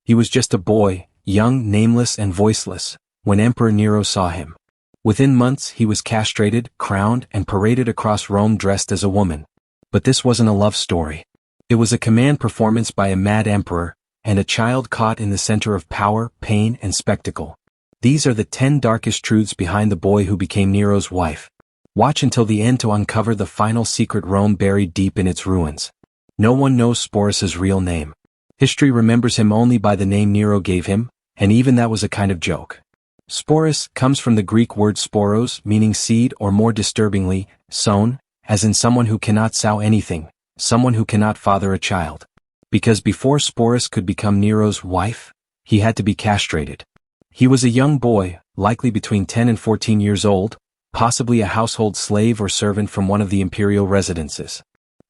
He was just a boy, young, nameless and voiceless, when Emperor Nero saw him. Within months he was castrated, crowned, and paraded across Rome dressed as a woman. But this wasn't a love story. It was a command performance by a mad emperor, and a child caught in the center of power, pain, and spectacle. These are the 10 darkest truths behind the boy who became Nero's wife. Watch until the end to uncover the final secret Rome buried deep in its ruins. No one knows Sporus's real name. History remembers him only by the name Nero gave him, and even that was a kind of joke. Sporus comes from the Greek word sporos, meaning seed, or more disturbingly, sown, as in someone who cannot sow anything, someone who cannot father a child. Because before Sporus could become Nero's wife, he had to be castrated. He was a young boy, likely between 10 and 14 years old, possibly a household slave or servant from one of the imperial residences.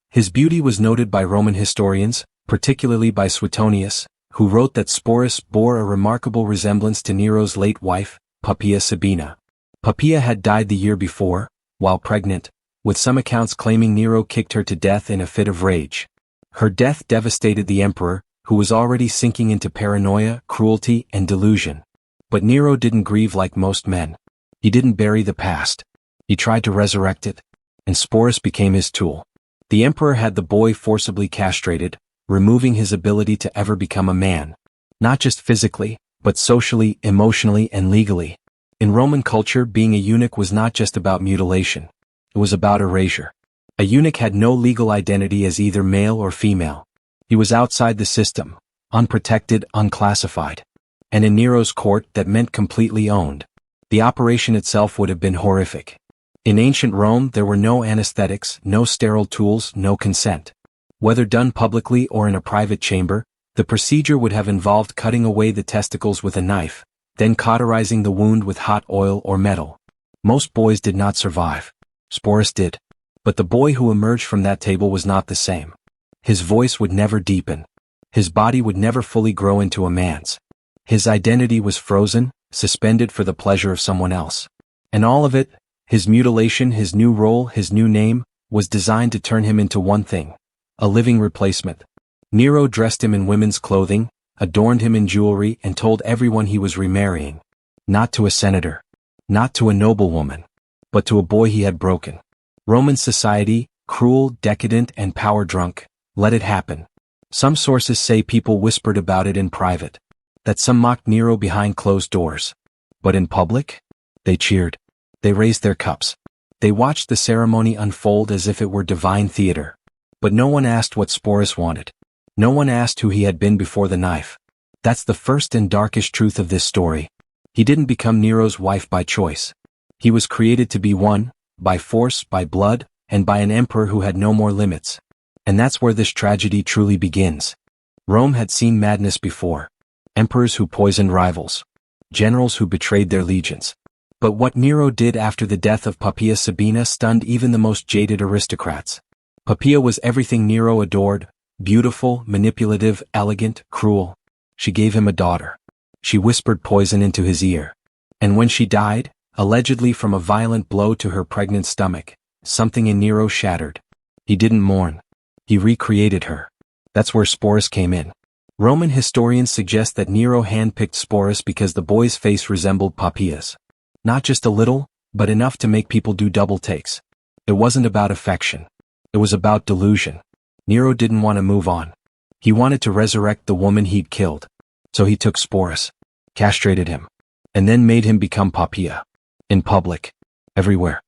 His beauty was noted by Roman historians, particularly by Suetonius, who wrote that Sporus bore a remarkable resemblance to Nero's late wife, Poppaea Sabina. Poppaea had died the year before, while pregnant, with some accounts claiming Nero kicked her to death in a fit of rage. Her death devastated the emperor, who was already sinking into paranoia, cruelty, and delusion. But Nero didn't grieve like most men. He didn't bury the past. He tried to resurrect it, and Sporus became his tool. The emperor had the boy forcibly castrated, removing his ability to ever become a man. Not just physically, but socially, emotionally, and legally. In Roman culture, being a eunuch was not just about mutilation. It was about erasure. A eunuch had no legal identity as either male or female. He was outside the system, unprotected, unclassified. And in Nero's court, that meant completely owned. The operation itself would have been horrific. In ancient Rome, there were no anesthetics, no sterile tools, no consent. Whether done publicly or in a private chamber, the procedure would have involved cutting away the testicles with a knife, then cauterizing the wound with hot oil or metal. Most boys did not survive. Sporus did. But the boy who emerged from that table was not the same. His voice would never deepen. His body would never fully grow into a man's. His identity was frozen, suspended for the pleasure of someone else. And all of it, his mutilation, his new role, his new name, was designed to turn him into one thing: a living replacement. Nero dressed him in women's clothing, adorned him in jewelry, and told everyone he was remarrying. Not to a senator. Not to a noblewoman. But to a boy he had broken. Roman society, cruel, decadent, and power-drunk, let it happen. Some sources say people whispered about it in private. That some mocked Nero behind closed doors. But in public? They cheered. They raised their cups. They watched the ceremony unfold as if it were divine theater. But no one asked what Sporus wanted. No one asked who he had been before the knife. That's the first and darkest truth of this story. He didn't become Nero's wife by choice. He was created to be one, by force, by blood, and by an emperor who had no more limits. And that's where this tragedy truly begins. Rome had seen madness before. Emperors who poisoned rivals. Generals who betrayed their legions. But what Nero did after the death of Poppaea Sabina stunned even the most jaded aristocrats. Poppaea was everything Nero adored: beautiful, manipulative, elegant, cruel. She gave him a daughter. She whispered poison into his ear. And when she died, allegedly from a violent blow to her pregnant stomach, something in Nero shattered. He didn't mourn. He recreated her. That's where Sporus came in. Roman historians suggest that Nero handpicked Sporus because the boy's face resembled Poppaea's. Not just a little, but enough to make people do double takes. It wasn't about affection. It was about delusion. Nero didn't want to move on. He wanted to resurrect the woman he'd killed. So he took Sporus, castrated him, and then made him become Poppaea. In public. Everywhere.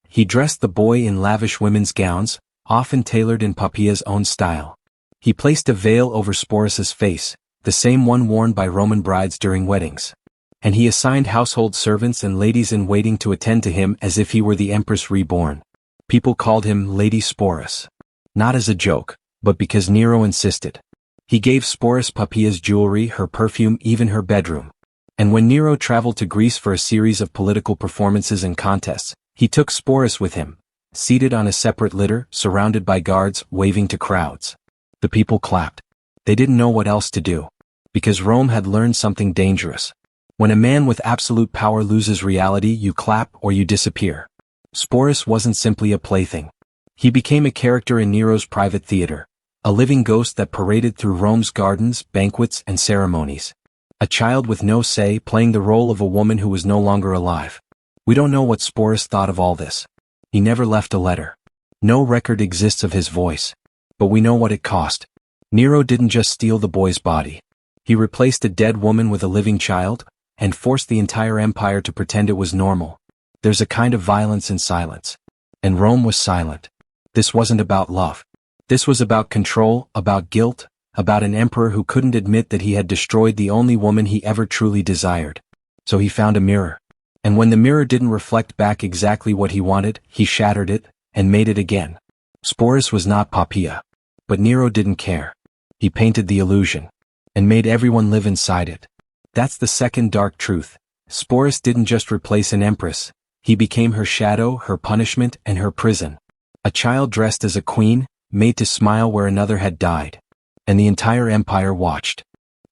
He dressed the boy in lavish women's gowns, often tailored in Poppaea's own style. He placed a veil over Sporus's face, the same one worn by Roman brides during weddings. And he assigned household servants and ladies-in-waiting to attend to him as if he were the Empress reborn. People called him Lady Sporus. Not as a joke, but because Nero insisted. He gave Sporus Poppaea's jewelry, her perfume, even her bedroom. And when Nero traveled to Greece for a series of political performances and contests, he took Sporus with him, seated on a separate litter, surrounded by guards, waving to crowds. The people clapped. They didn't know what else to do. Because Rome had learned something dangerous. When a man with absolute power loses reality, you clap or you disappear. Sporus wasn't simply a plaything. He became a character in Nero's private theater, A living ghost that paraded through Rome's gardens, banquets, and ceremonies. A child with no say playing the role of a woman who was no longer alive. We don't know what Sporus thought of all this. He never left a letter. No record exists of his voice. But we know what it cost. Nero didn't just steal the boy's body. He replaced a dead woman with a living child, and forced the entire empire to pretend it was normal. There's a kind of violence in silence. And Rome was silent. This wasn't about love. This was about control, about guilt, about an emperor who couldn't admit that he had destroyed the only woman he ever truly desired. So he found a mirror. And when the mirror didn't reflect back exactly what he wanted, he shattered it, and made it again. Sporus was not Poppaea. But Nero didn't care. He painted the illusion. And made everyone live inside it. That's the second dark truth. Sporus didn't just replace an empress. He became her shadow, her punishment, and her prison. A child dressed as a queen, made to smile where another had died. And the entire empire watched.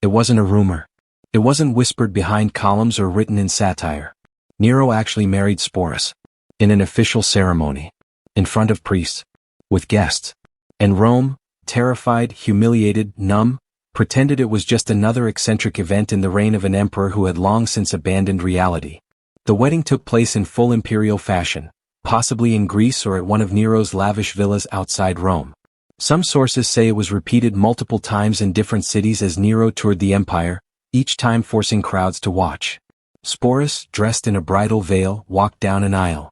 It wasn't a rumor. It wasn't whispered behind columns or written in satire. Nero actually married Sporus. In an official ceremony. In front of priests. With guests. And Rome, terrified, humiliated, numb, pretended it was just another eccentric event in the reign of an emperor who had long since abandoned reality. The wedding took place in full imperial fashion, possibly in Greece or at one of Nero's lavish villas outside Rome. Some sources say it was repeated multiple times in different cities as Nero toured the empire, each time forcing crowds to watch. Sporus, dressed in a bridal veil, walked down an aisle.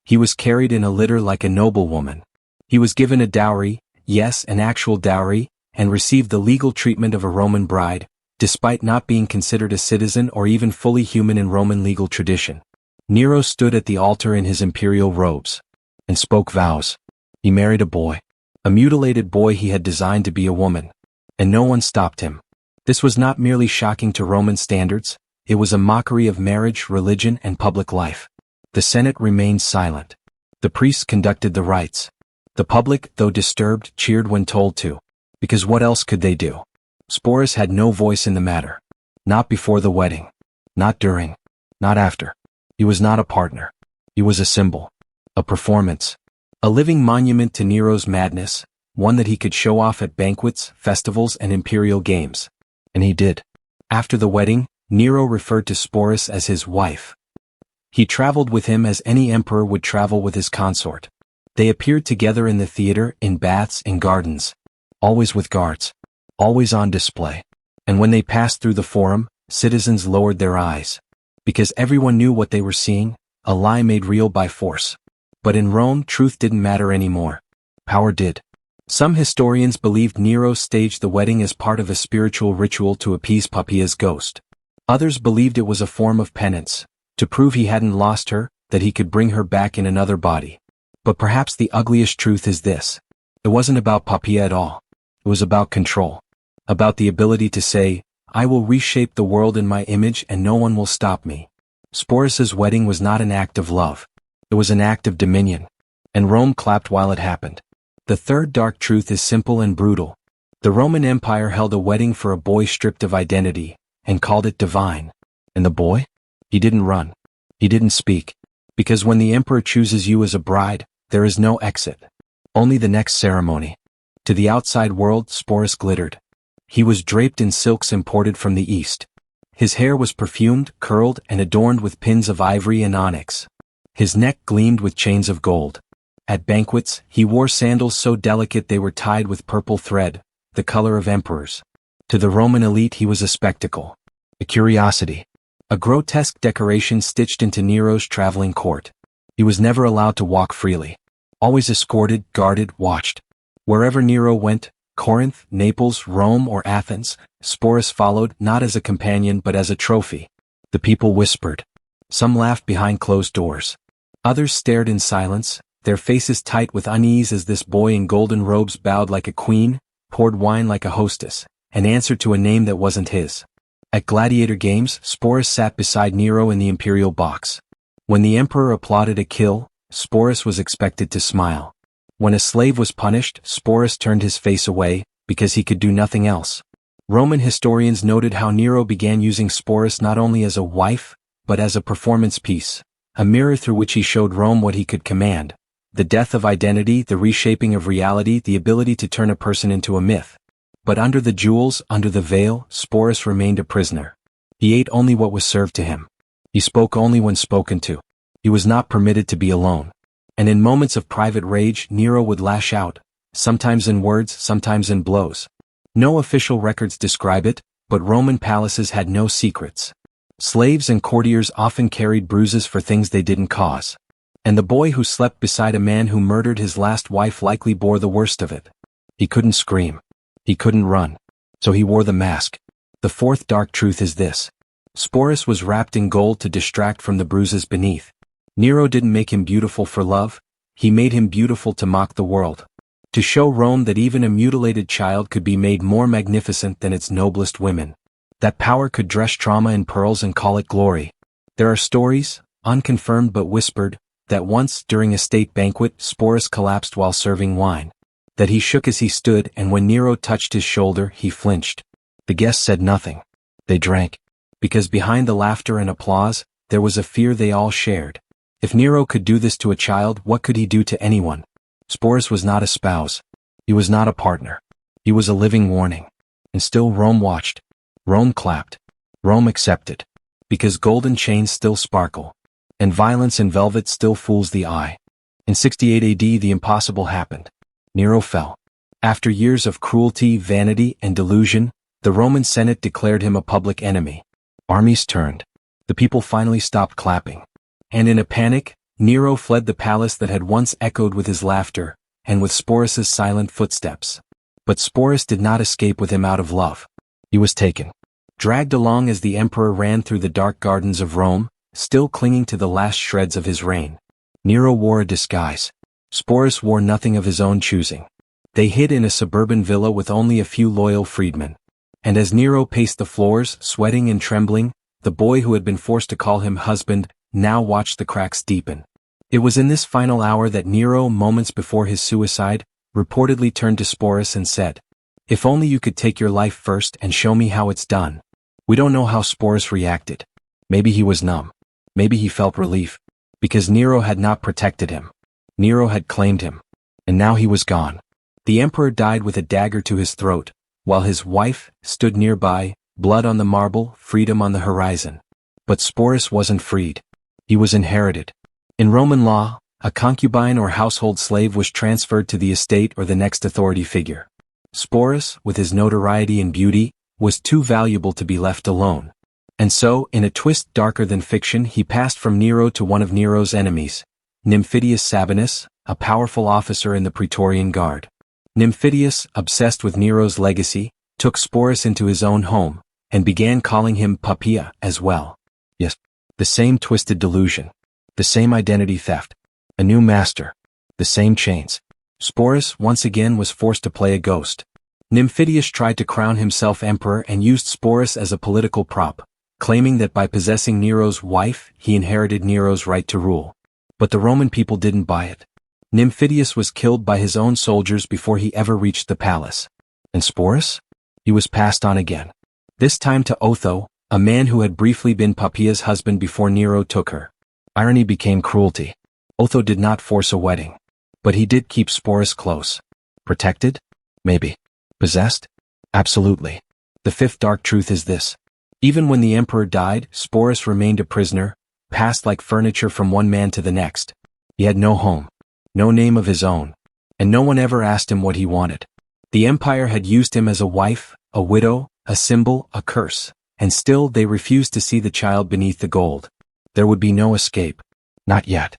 He was carried in a litter like a noblewoman. He was given a dowry, yes, an actual dowry, and received the legal treatment of a Roman bride, despite not being considered a citizen or even fully human in Roman legal tradition. Nero stood at the altar in his imperial robes. And spoke vows. He married a boy. A mutilated boy he had designed to be a woman. And no one stopped him. This was not merely shocking to Roman standards, it was a mockery of marriage, religion, and public life. The Senate remained silent. The priests conducted the rites. The public, though disturbed, cheered when told to. Because what else could they do? Sporus had no voice in the matter. Not before the wedding. Not during. Not after. He was not a partner. He was a symbol. A performance. A living monument to Nero's madness, one that he could show off at banquets, festivals, and imperial games. And he did. After the wedding, Nero referred to Sporus as his wife. He traveled with him as any emperor would travel with his consort. They appeared together in the theater, in baths, in gardens. Always with guards. Always on display. And when they passed through the forum, citizens lowered their eyes. Because everyone knew what they were seeing, a lie made real by force. But in Rome, truth didn't matter anymore. Power did. Some historians believed Nero staged the wedding as part of a spiritual ritual to appease Poppaea's ghost. Others believed it was a form of penance, to prove he hadn't lost her, that he could bring her back in another body. But perhaps the ugliest truth is this. It wasn't about Poppaea at all. It was about control. About the ability to say, I will reshape the world in my image and no one will stop me. Sporus's wedding was not an act of love. It was an act of dominion. And Rome clapped while it happened. The third dark truth is simple and brutal. The Roman Empire held a wedding for a boy stripped of identity, and called it divine. And the boy? He didn't run. He didn't speak. Because when the emperor chooses you as a bride, there is no exit. Only the next ceremony. To the outside world, Sporus glittered. He was draped in silks imported from the east. His hair was perfumed, curled, and adorned with pins of ivory and onyx. His neck gleamed with chains of gold. At banquets, he wore sandals so delicate they were tied with purple thread, the color of emperors. To the Roman elite he was a spectacle. A curiosity. A grotesque decoration stitched into Nero's traveling court. He was never allowed to walk freely. Always escorted, guarded, watched. Wherever Nero went, Corinth, Naples, Rome, or Athens, Sporus followed not as a companion but as a trophy. The people whispered. Some laughed behind closed doors. Others stared in silence, their faces tight with unease as this boy in golden robes bowed like a queen, poured wine like a hostess, and answered to a name that wasn't his. At gladiator games, Sporus sat beside Nero in the imperial box. When the emperor applauded a kill, Sporus was expected to smile. When a slave was punished, Sporus turned his face away, because he could do nothing else. Roman historians noted how Nero began using Sporus not only as a wife, but as a performance piece, a mirror through which he showed Rome what he could command, The death of identity, the reshaping of reality, the ability to turn a person into a myth. But under the jewels, under the veil, Sporus remained a prisoner. He ate only what was served to him. He spoke only when spoken to. He was not permitted to be alone. And in moments of private rage, Nero would lash out, sometimes in words, sometimes in blows. No official records describe it, but Roman palaces had no secrets. Slaves and courtiers often carried bruises for things they didn't cause. And the boy who slept beside a man who murdered his last wife likely bore the worst of it. He couldn't scream. He couldn't run. So he wore the mask. The fourth dark truth is this. Sporus was wrapped in gold to distract from the bruises beneath. Nero didn't make him beautiful for love. He made him beautiful to mock the world. To show Rome that even a mutilated child could be made more magnificent than its noblest women. That power could dress trauma in pearls and call it glory. There are stories, unconfirmed but whispered, that once, during a state banquet, Sporus collapsed while serving wine. That he shook as he stood, and when Nero touched his shoulder, he flinched. The guests said nothing. They drank. Because behind the laughter and applause, there was a fear they all shared. If Nero could do this to a child, what could he do to anyone? Sporus was not a spouse. He was not a partner. He was a living warning. And still Rome watched. Rome clapped. Rome accepted. Because golden chains still sparkle. And violence in velvet still fools the eye. In 68 AD the impossible happened. Nero fell. After years of cruelty, vanity, and delusion, the Roman Senate declared him a public enemy. Armies turned. The people finally stopped clapping. And in a panic, Nero fled the palace that had once echoed with his laughter, and with Sporus's silent footsteps. But Sporus did not escape with him out of love. He was taken. Dragged along as the emperor ran through the dark gardens of Rome, still clinging to the last shreds of his reign. Nero wore a disguise. Sporus wore nothing of his own choosing. They hid in a suburban villa with only a few loyal freedmen. And as Nero paced the floors, sweating and trembling, the boy who had been forced to call him husband, now watched the cracks deepen. It was in this final hour that Nero, moments before his suicide, reportedly turned to Sporus and said, "If only you could take your life first and show me how it's done." We don't know how Sporus reacted. Maybe he was numb. Maybe he felt relief. Because Nero had not protected him. Nero had claimed him. And now he was gone. The emperor died with a dagger to his throat, while his wife stood nearby, blood on the marble, freedom on the horizon. But Sporus wasn't freed. He was inherited. In Roman law, a concubine or household slave was transferred to the estate or the next authority figure. Sporus, with his notoriety and beauty, was too valuable to be left alone. And so, in a twist darker than fiction, he passed from Nero to one of Nero's enemies, Nymphidius Sabinus, a powerful officer in the Praetorian Guard. Nymphidius, obsessed with Nero's legacy, took Sporus into his own home, and began calling him Papia as well. Yes, the same twisted delusion. The same identity theft. A new master. The same chains. Sporus once again was forced to play a ghost. Nymphidius tried to crown himself emperor and used Sporus as a political prop, claiming that by possessing Nero's wife, he inherited Nero's right to rule. But the Roman people didn't buy it. Nymphidius was killed by his own soldiers before he ever reached the palace. And Sporus? He was passed on again. This time to Otho, a man who had briefly been Papia's husband before Nero took her. Irony became cruelty. Otho did not force a wedding. But he did keep Sporus close. Protected? Maybe. Possessed? Absolutely. The fifth dark truth is this. Even when the emperor died, Sporus remained a prisoner, passed like furniture from one man to the next. He had no home, no name of his own, and no one ever asked him what he wanted. The empire had used him as a wife, a widow, a symbol, a curse, and still they refused to see the child beneath the gold. There would be no escape. Not yet.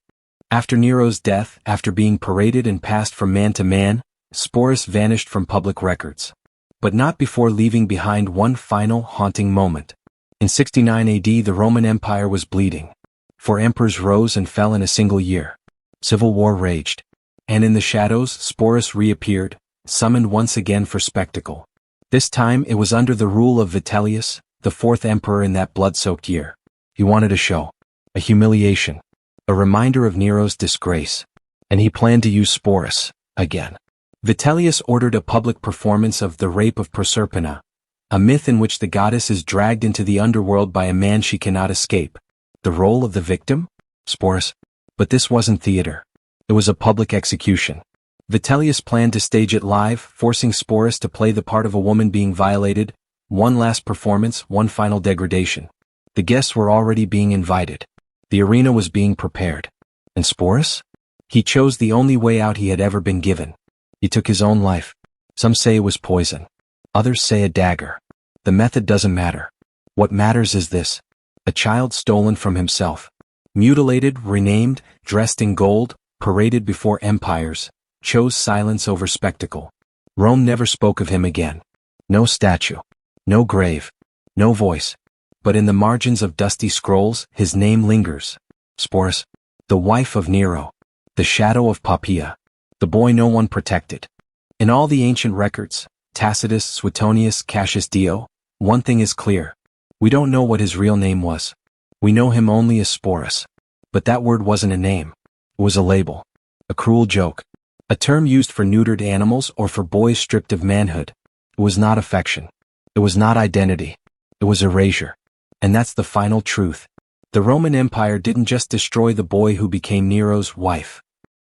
After Nero's death, after being paraded and passed from man to man, Sporus vanished from public records. But not before leaving behind one final haunting moment. In 69 AD the Roman Empire was bleeding. 4 emperors rose and fell in a single year. Civil war raged. And in the shadows Sporus reappeared, summoned once again for spectacle. This time it was under the rule of Vitellius, the 4th emperor in that blood-soaked year. He wanted a show. A humiliation. A reminder of Nero's disgrace. And he planned to use Sporus, again. Vitellius ordered a public performance of the rape of Proserpina, a myth in which the goddess is dragged into the underworld by a man she cannot escape. The role of the victim? Sporus. But this wasn't theater. It was a public execution. Vitellius planned to stage it live, forcing Sporus to play the part of a woman being violated. One last performance, one final degradation. The guests were already being invited. The arena was being prepared. And Sporus? He chose the only way out he had ever been given. He took his own life. Some say it was poison. Others say a dagger. The method doesn't matter. What matters is this. A child stolen from himself. Mutilated, renamed, dressed in gold, paraded before empires, chose silence over spectacle. Rome never spoke of him again. No statue. No grave. No voice. But in the margins of dusty scrolls, his name lingers. Sporus. The wife of Nero. The shadow of Poppaea. The boy no one protected. In all the ancient records, Tacitus, Suetonius, Cassius Dio, one thing is clear. We don't know what his real name was. We know him only as Sporus. But that word wasn't a name. It was a label. A cruel joke. A term used for neutered animals or for boys stripped of manhood. It was not affection. It was not identity. It was erasure. And that's the final truth. The Roman Empire didn't just destroy the boy who became Nero's wife.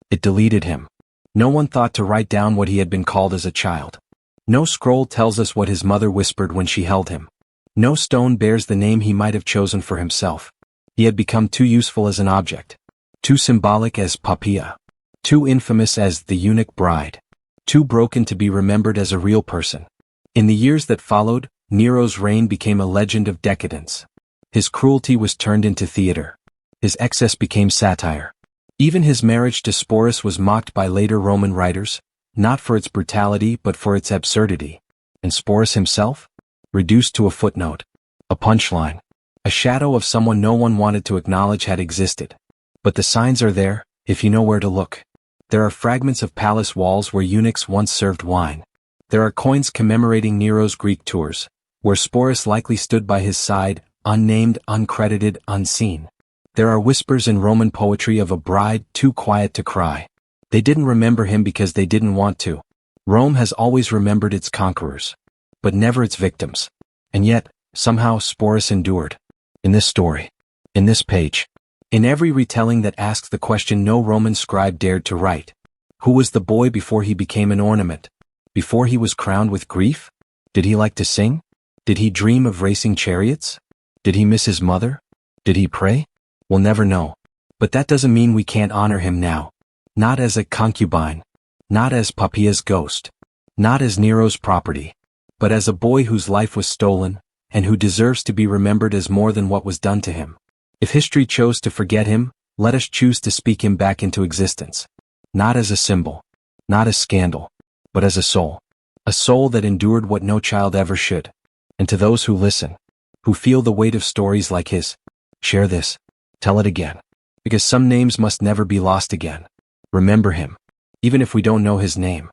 It deleted him. No one thought to write down what he had been called as a child. No scroll tells us what his mother whispered when she held him. No stone bears the name he might have chosen for himself. He had become too useful as an object. Too symbolic as Poppaea. Too infamous as the eunuch bride. Too broken to be remembered as a real person. In the years that followed, Nero's reign became a legend of decadence. His cruelty was turned into theater. His excess became satire. Even his marriage to Sporus was mocked by later Roman writers, not for its brutality but for its absurdity. And Sporus himself? Reduced to a footnote. A punchline. A shadow of someone no one wanted to acknowledge had existed. But the signs are there, if you know where to look. There are fragments of palace walls where eunuchs once served wine. There are coins commemorating Nero's Greek tours, where Sporus likely stood by his side, unnamed, uncredited, unseen. There are whispers in Roman poetry of a bride too quiet to cry. They didn't remember him because they didn't want to. Rome has always remembered its conquerors, but never its victims. And yet, somehow Sporus endured. In this story. In this page. In every retelling that asks the question no Roman scribe dared to write. Who was the boy before he became an ornament? Before he was crowned with grief? Did he like to sing? Did he dream of racing chariots? Did he miss his mother? Did he pray? We'll never know. But that doesn't mean we can't honor him now. Not as a concubine. Not as Poppaea's ghost. Not as Nero's property. But as a boy whose life was stolen, and who deserves to be remembered as more than what was done to him. If history chose to forget him, let us choose to speak him back into existence. Not as a symbol. Not as scandal. But as a soul. A soul that endured what no child ever should. And to those who listen, who feel the weight of stories like his, share this. Tell it again. Because some names must never be lost again. Remember him. Even if we don't know his name.